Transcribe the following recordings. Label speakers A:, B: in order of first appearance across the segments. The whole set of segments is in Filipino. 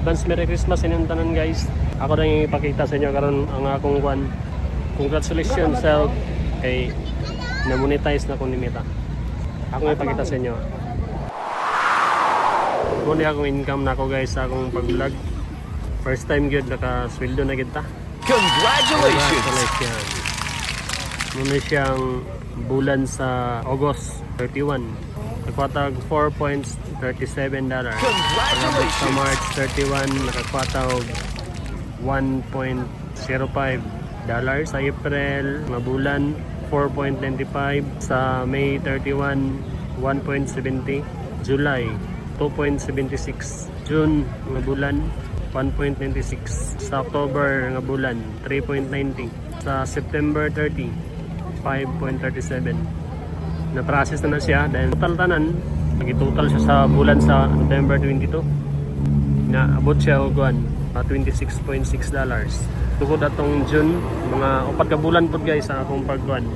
A: Advance Merry Christmas sa inyong tanan guys. Ako na yung ipakita sa inyo karon ang akong kwan. Congratulations sa kay na-monetize na ko ni Meta. Ako yung ipakita sa inyo. Muna akong income na ako guys sa akong pag-vlog. First time gyud naka-sweldo na kita.
B: Congratulations!
A: Muna siyang bulan sa August 31. Nagpatag $4.37.
B: Congratulations!
A: Sa March 31, nakakwatag $1.05. Sa April, mga bulan, 4.95. Sa May 31, 1.70. July, 2.76. June, mga bulan, 1.96. Sa October, mga bulan, 3.90. Sa September 30, 5.37. Na-process na siya dahil total tanan nag-total siya sa bulan sa November 22 na abot siya og $26.6. Tungkol atong June mga 4 ka bulan pod guys ang akong pagkuan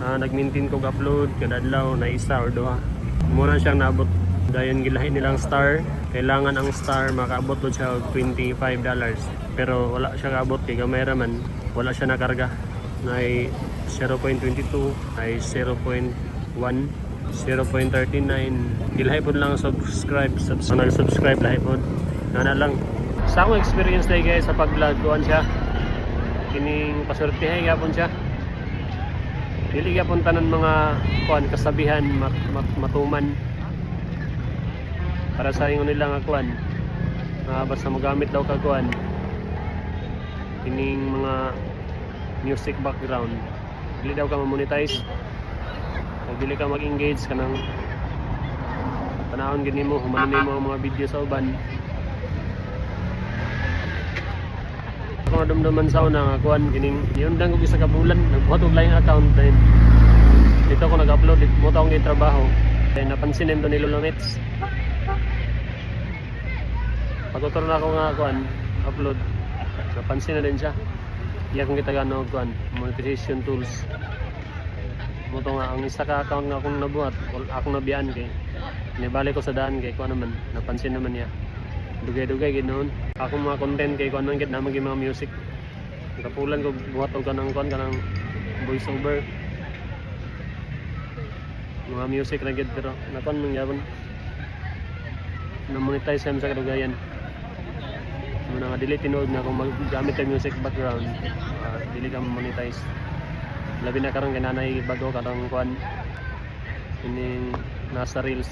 A: nag-maintain ko upload kada adlaw na isa or duha muna siyang naabot dayon gilahi nilang star kailangan ang star makaabot pod siya og $25 pero wala siya kaabot kay gamay ra man wala siya nakarga na 0.22 ay 0.1 0.39 gilahi po lang subscribe nag-subscribe lahi po na lang sa akong experience day guys sa pag-vlog kuan siya kining pasortihay gapon siya dili gapon tanan mga kuan kasabihan matuman para sa ingon nila nga kuan basta magamit daw ka kuan kining mga music background dili daw ka ma-monetize pag dili ka mag-engage ka ng panahon gini mo humanon mo ang mga video sa uban ako nadumduman sa una nga kuhan kining iundang ko isa ka bulan nagbuhat og laing account then dito ako nag-upload mo ta akong trabaho then napansin nito ni Lolo Nets pag-utro na ako nga kuhan upload napansin na din siya iya kong kitagano kuhan monetization tools mo to nga ang isa ka account nga akong nabuhat akong nabiyaan kay nibalik ko sa daan kay kuha naman napansin naman niya dugay-dugay ginoon akong mga content kay kuha naman gid na mga music kapulan ko buhat og kanang kuan kanang voice over mga music ra gid pero nakon man gyapon na monetize sa kadugayan mo nga dili tinuod na kung magamit ang music background dili ka monetize labi na karon kay nanay bago karang kuan ining nasa reels